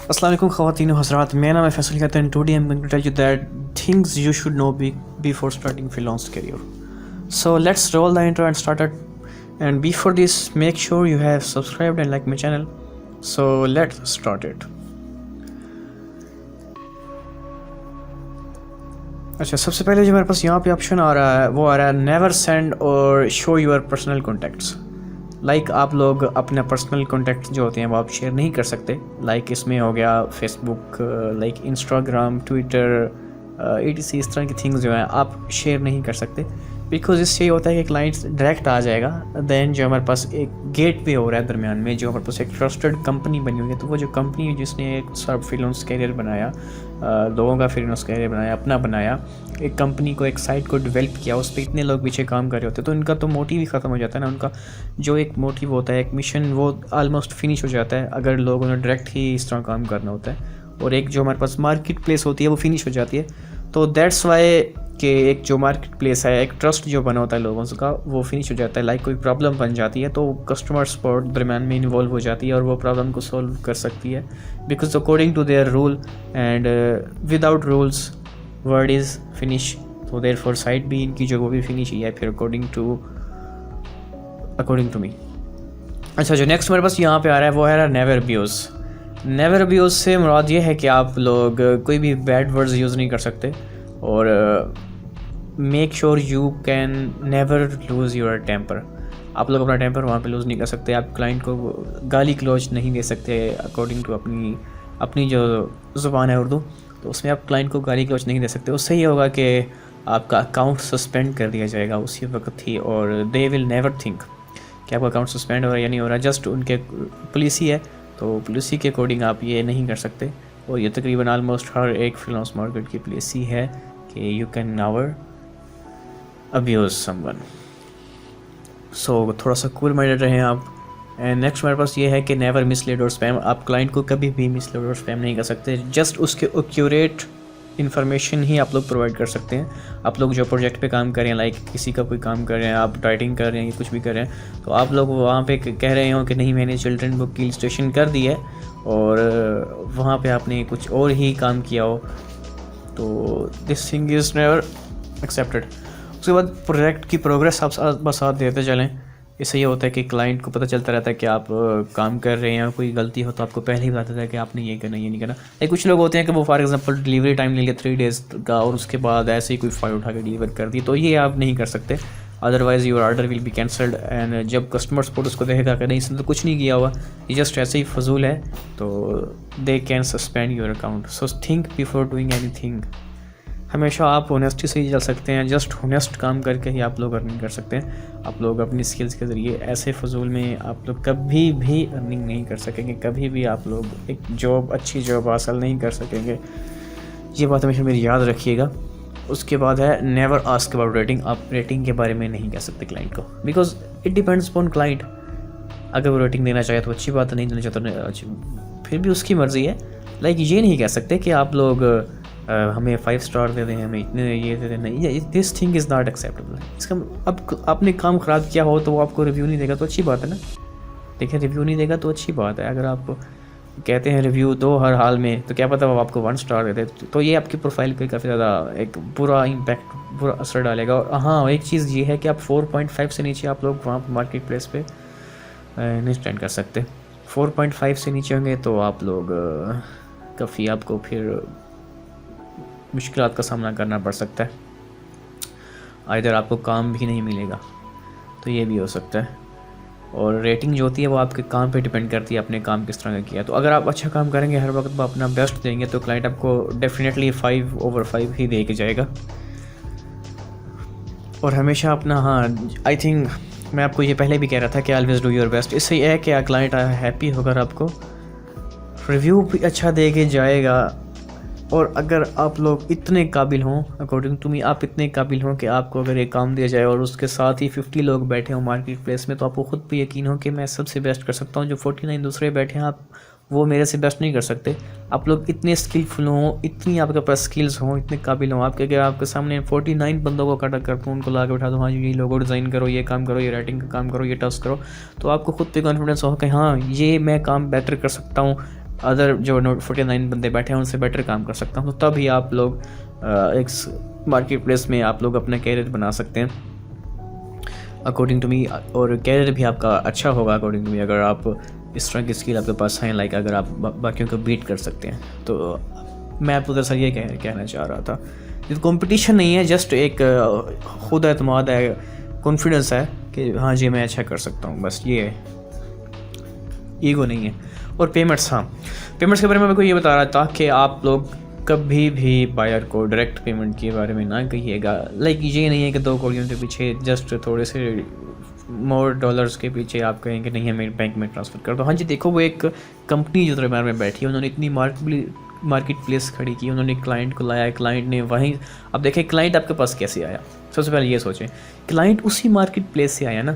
अस्सलाम वालेकुम ख़वातीन व हज़रात, मेरा नाम है फैसल कहते हैं। Today I am going to tell you that things you should know before starting freelance career. So let's roll the intro and start it. And before this, make sure you have subscribed and like my channel. So let's start it. अच्छा, सबसे पहले जो मेरे पास यहाँ पे option आ रहा है वो आ रहा है नेवर सेंड और शो योर पर्सनल कॉन्टैक्ट्स. आप लोग अपने पर्सनल कॉन्टैक्ट जो होते हैं वो आप शेयर नहीं कर सकते. इसमें हो गया फेसबुक, इंस्टाग्राम, ट्विटर, etc. इस तरह की थिंग्स जो हैं आप शेयर नहीं कर सकते. बिकॉज इससे ये होता है कि क्लाइंट डायरेक्ट आ जाएगा. देन जो हमारे पास एक गेट वे हो रहा है दरमियान में, जो हमारे पास एक ट्रस्टेड कंपनी बनी हुई है, तो वो जो कंपनी जिसने एक सब फ्रीलांस कैरियर बनाया, लोगों का फ्रीलांस कैरियर बनाया, अपना बनाया, एक कंपनी को, एक साइट को डेवलप किया, उस पर इतने लोग पीछे काम कर रहे होते हैं, तो इनका तो मोटिव ही ख़त्म हो जाता है ना. उनका जो एक मोटिव होता है, एक मिशन, वो ऑलमोस्ट फिनिश हो जाता है अगर लोगों ने डायरेक्ट ही इस तरह काम करना होता है. और एक जो हमारे पास मार्केट प्लेस होती है वो फिनिश हो जाती है. तो दैट्स वाई कि एक जो मार्केट प्लेस है, एक ट्रस्ट जो बना होता है लोगों का, वो फिनिश हो जाता है. कोई प्रॉब्लम बन जाती है तो कस्टमर सपोर्ट दरम्यान में इन्वॉल्व हो जाती है और वो प्रॉब्लम को सॉल्व कर सकती है. Because according to their rule and without rules word is finish. तो देयर फॉर साइट भी इनकी जो वो भी फिनिश ही है फिर अकॉर्डिंग टू मी. अच्छा, जो नेक्स्ट मेरे पास यहाँ पे आ रहा है वो है नेवर अब्यूज़. नेवर अब्यूज़ से मुराद ये है कि आप लोग कोई भी बैड वर्ड्स यूज़ नहीं कर सकते. और make sure you can never lose your temper. आप लोग अपना टेम्पर वहाँ पे लूज़ नहीं कर सकते. आप क्लाइंट को गाली गलौज नहीं दे सकते अकॉर्डिंग टू अपनी जो ज़ुबान है उर्दू, तो उसमें आप क्लाइंट को गाली गलौज नहीं दे सकते. उससे ये होगा कि आपका अकाउंट सस्पेंड कर दिया जाएगा उसी वक्त ही. और दे विल नेवर थिंक कि आपका अकाउंट सस्पेंड हो रहा है या नहीं हो रहा. जस्ट उनके पॉलिसी है, तो पॉलिसी के अकॉर्डिंग आप ये नहीं कर सकते. और ये तकरीबन ऑलमोस्ट हर एक फ्रीलांस मार्केट की पॉलिसी है कि you can never abuse someone. So थोड़ा सा कूल माइंडेड रहें आप. एंड नेक्स्ट मेरे पास ये है कि नेवर मिसलीड और स्पैम. आप क्लाइंट को कभी भी मिसलीड और स्पैम नहीं कर सकते. जस्ट उसके एक्यूरेट इन्फॉर्मेशन ही आप लोग प्रोवाइड कर सकते हैं. आप लोग जो प्रोजेक्ट पे काम कर रहे हैं, किसी का कोई काम कर रहे हैं, आप राइटिंग कर रहे हैं या कुछ भी कर रहे हैं, तो आप लोग वहाँ पे कह रहे हो कि नहीं, मैंने चिल्ड्रन बुक की इलस्ट्रेशन कर दी है और वहाँ पे आपने कुछ और ही काम किया हो, तो this thing is never accepted. उसके बाद प्रोजेक्ट की प्रोग्रेस आप बस साथ देते चलें. इससे ये होता है कि क्लाइंट को पता चलता रहता है कि आप काम कर रहे हैं. कोई गलती हो तो आपको पहले ही बता देता है कि आपने ये करना, ये नहीं करना. कुछ लोग होते हैं कि वो फॉर एग्जांपल डिलीवरी टाइम ले लिया 3 डेज़ का और उसके बाद ऐसे ही कोई फाइल उठा के डिलीवर कर दी, तो ये आप नहीं कर सकते. Otherwise your order will be cancelled. And जब कस्टमर सपोर्ट उसको देखेगा कि नहीं, इसने तो कुछ नहीं किया हुआ, ये जस्ट ऐसे ही फजूल है, तो they can suspend your account. So think before doing anything. हमेशा आप ऑनेस्टी से ही चल सकते हैं. जस्ट ऑनेस्ट काम करके ही आप लोग अर्निंग कर सकते हैं. आप लोग अपनी स्किल्स के ज़रिए ऐसे फजूल में आप लोग कभी भी अर्निंग नहीं कर सकेंगे. कभी भी आप लोग एक अच्छी जॉब हासिल नहीं कर सकेंगे. ये बात हमेशा मेरी याद रखिएगा. उसके बाद है नेवर आस्क अबाउट रेटिंग. आप रेटिंग के बारे में नहीं कह सकते क्लाइंट को, because it depends upon client. अगर वो रेटिंग देना चाहे तो अच्छी बात है, नहीं देना चाहे तो अच्छी, फिर भी उसकी मर्ज़ी है. ये नहीं कह सकते कि आप लोग हमें 5 स्टार दे दें, हमें इतने ये दे दें. नहीं, this thing is not acceptable. इसका अब आपने काम ख़राब किया हो तो वो आपको रिव्यू नहीं देगा तो अच्छी बात है ना. देखिए, रिव्यू नहीं देगा तो अच्छी बात है. अगर आप कहते हैं रिव्यू दो हर हाल में, तो क्या पता वो आपको 1 स्टार दे दे, तो ये आपकी प्रोफाइल पे काफ़ी ज़्यादा एक बुरा इम्पैक्ट, बुरा असर डालेगा. और हाँ, एक चीज़ ये है कि आप 4.5 से नीचे आप लोग वहाँ पर मार्केट प्लेस पे नहीं स्टैंड कर सकते. 4.5 से नीचे होंगे तो आप लोग काफ़ी आपको फिर मुश्किलात का सामना करना पड़ सकता है. इधर आपको काम भी नहीं मिलेगा, तो ये भी हो सकता है. और रेटिंग जो होती है वो आपके काम पे डिपेंड करती है, अपने काम किस तरह का किया. तो अगर आप अच्छा काम करेंगे, हर वक्त अपना बेस्ट देंगे, तो क्लाइंट आपको डेफिनेटली 5/5 ही दे के जाएगा. और हमेशा अपना, हाँ, आई थिंक मैं आपको ये पहले भी कह रहा था कि ऑलवेज डू योर बेस्ट. इससे यह है कि क्लाइंट हैप्पी होकर आपको रिव्यू भी अच्छा दे के जाएगा. और अगर आप लोग इतने काबिल हों, अकॉर्डिंग टू मी, आप इतने काबिल हों कि आपको अगर एक काम दिया जाए और उसके साथ ही 50 लोग बैठे हों मार्केट प्लेस में, तो आपको ख़ुद पे यकीन हो कि मैं सबसे बेस्ट कर सकता हूं. जो 49 दूसरे बैठे हैं, आप वो मेरे से बेस्ट नहीं कर सकते. आप लोग इतने स्किलफुल हों, इतनी आपके पास स्किल्स हों, इतने काबिल हों आपके, अगर आपके सामने 49 बंदों को खड़ा कर दूँ, उनको ला के बैठा दूँ, हाँ ये लोगो डिज़ाइन करो, ये काम करो, ये राइटिंग का काम करो, ये टास्क करो, तो आपको खुद पे कॉन्फिडेंस हो कि हाँ ये मैं काम बेटर कर सकता हूँ अदर जो 49 बंदे बैठे हैं उनसे बेटर काम कर सकता हूँ, तो तभी आप लोग एक मार्केट प्लेस में आप लोग अपना कैरियर बना सकते हैं अकॉर्डिंग टू मी, और कैरियर भी आपका अच्छा होगा अकॉर्डिंग टू मी अगर आप इस तरह की स्किल आपके पास हैं, लाइक अगर आप बाकियों को बीट कर सकते हैं। तो मैं आपको दरअसल ये कहना चाह रहा था, ये कंपटीशन नहीं है, जस्ट एक खुद एतमाद है, कॉन्फिडेंस है कि हाँ जी मैं अच्छा कर सकता हूँ, बस ये है, ईगो नहीं है। और पेमेंट्स, हाँ पेमेंट्स के बारे में मैं को ये बता रहा था कि आप लोग कभी भी बायर को डायरेक्ट पेमेंट के बारे में ना कहिएगा। लाइक ये नहीं है कि 2 कौड़ियों के पीछे जस्ट थोड़े से मोर डॉलर्स के पीछे आप कहेंगे नहीं है मेरे बैंक में ट्रांसफ़र कर दो। हाँ जी देखो, वो एक कंपनी जो दरबार में बैठी है, उन्होंने इतनी मार्केट प्लेस खड़ी की, उन्होंने क्लाइंट को लाया, क्लाइंट ने वहीं, अब देखें क्लाइंट आपके पास कैसे आया। सबसे पहले ये सोचें, क्लाइंट उसी मार्केट प्लेस से आया ना।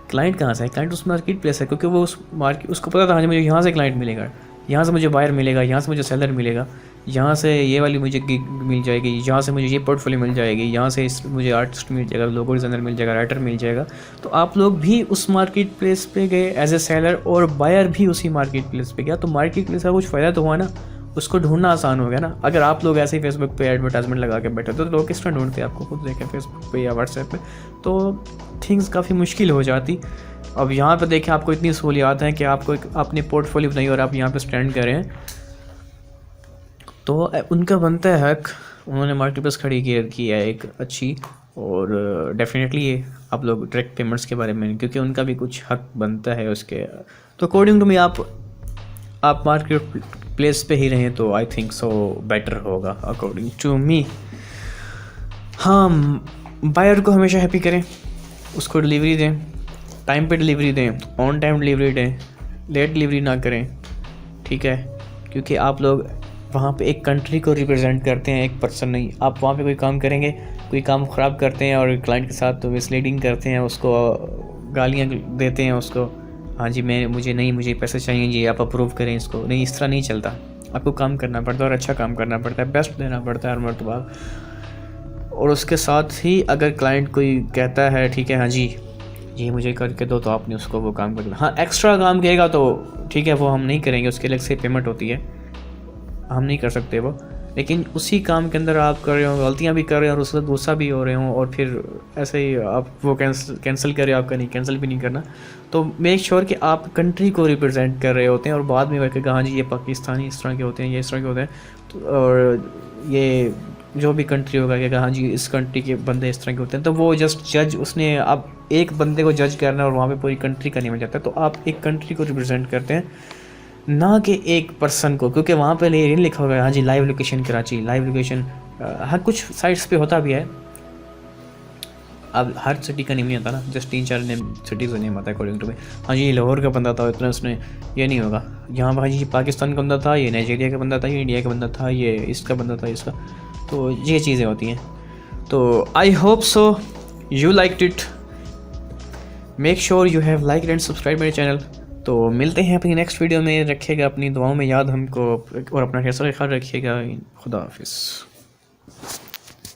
क्लाइंट कहाँ से है? क्लाइंट उस मार्केट प्लेस है, क्योंकि वो उस मार्केट, उसको पता था हाँ जी मुझे यहाँ से क्लाइंट मिलेगा, यहाँ से मुझे बायर मिलेगा, यहाँ से मुझे सेलर मिलेगा, यहाँ से ये वाली मुझे गिग मिल जाएगी, यहाँ से मुझे ये पोर्टफोलियो मिल जाएगी, यहाँ से मुझे आर्टिस्ट मिल जाएगा, लोगो डिज़ाइनर मिल जाएगा, राइटर मिल जाएगा। तो आप लोग भी उस मार्केट प्लेस पे गए एज ए सेलर, और बायर भी उसी मार्केट प्लेस पे गया, तो मार्केट प्लेस का कुछ फ़ायदा तो हुआ ना, उसको ढूंढना आसान हो गया ना। अगर आप लोग ऐसे ही फेसबुक पे एडवर्टाइजमेंट लगा के बैठे तो लोग किस तरह ढूंढते हैं आपको, खुद देखें फेसबुक पे या व्हाट्सएप पे, तो थिंग्स काफ़ी मुश्किल हो जाती। अब यहाँ पे देखें आपको इतनी सहूलियात हैं कि आपको एक अपनी पोर्टफोलियो बनाई और आप यहाँ पे स्टैंड करें, तो उनका बनता है हक, उन्होंने मार्केट प्लेस खड़ी की है एक अच्छी, और डेफिनेटली ये आप लोग डायरेक्ट पेमेंट्स के बारे में, क्योंकि उनका भी कुछ हक बनता है उसके। तो अकॉर्डिंग टू मी आप मार्केट प्लेस पे ही रहें तो आई थिंक सो बेटर होगा अकॉर्डिंग टू मी। हाँ, बायर को हमेशा हैप्पी करें, उसको डिलीवरी दें, टाइम पे डिलीवरी दें, ऑन टाइम डिलीवरी दें, लेट डिलीवरी ना करें, ठीक है, क्योंकि आप लोग वहाँ पे एक कंट्री को रिप्रेजेंट करते हैं, एक पर्सन नहीं। आप वहाँ पे कोई काम करेंगे, कोई काम ख़राब करते हैं और क्लाइंट के साथ तो मिसलीडिंग करते हैं, उसको गालियाँ देते हैं उसको, हाँ जी मुझे पैसे चाहिए जी, आप अप्रूव करें इसको, नहीं इस तरह नहीं चलता। आपको काम करना पड़ता है और अच्छा काम करना पड़ता है, बेस्ट देना पड़ता है हर मरतबा। और उसके साथ ही अगर क्लाइंट कोई कहता है ठीक है हाँ जी ये मुझे करके दो, तो आपने उसको वो काम करना। हाँ एक्स्ट्रा काम कहेगा तो ठीक है, वो हम नहीं करेंगे, उसके अलग से पेमेंट होती है, हम नहीं कर सकते वो। लेकिन उसी काम के अंदर आप कर रहे हो, गलतियाँ भी कर रहे हो और उससे गुस्सा भी हो रहे हो, और फिर ऐसे ही आप वो कैंसिल कर रहे हो, आपका नहीं कैंसिल भी नहीं करना। तो मेक श्योर कि आप कंट्री को रिप्रेजेंट कर रहे होते हैं, और बाद में कहा हाँ जी ये पाकिस्तानी इस तरह के होते हैं, ये इस तरह के होते हैं, तो और ये जो भी कंट्री होगा कि हाँ जी इस कंट्री के बंदे इस तरह के होते हैं, तो वो जस्ट जज, उसने अब एक बंदे को जज करना और वहाँ पे पूरी कंट्री का नहीं मिल जाता। तो आप एक कंट्री को रिप्रेजेंट करते हैं, ना कि एक पर्सन को, क्योंकि वहाँ पे नहीं लिखा होगा हाँ जी live location Karachi, live location. हाँ कुछ साइट्स पे होता भी है, अब हर सिटी का नेम नहीं आता ना, जस्ट 3-4 नेम सिटीज़ का नेम आता है अकॉर्डिंग टू मी। हाँ जी लाहौर का बंदा था इतना, उसने ये नहीं होगा यहाँ पर हाँ जी पाकिस्तान का बंदा था, ये नाइजीरिया का बंदा था, ये इंडिया का बंदा था, ये इसका बंदा था इसका, तो ये चीज़ें होती हैं। तो I hope so you liked it, make sure you have like and subscribe मेरे चैनल। तो मिलते हैं अपनी नेक्स्ट वीडियो में, रखिएगा अपनी दुआओं में याद हमको, और अपना ख्याल रखिएगा। खुदा हाफिज़।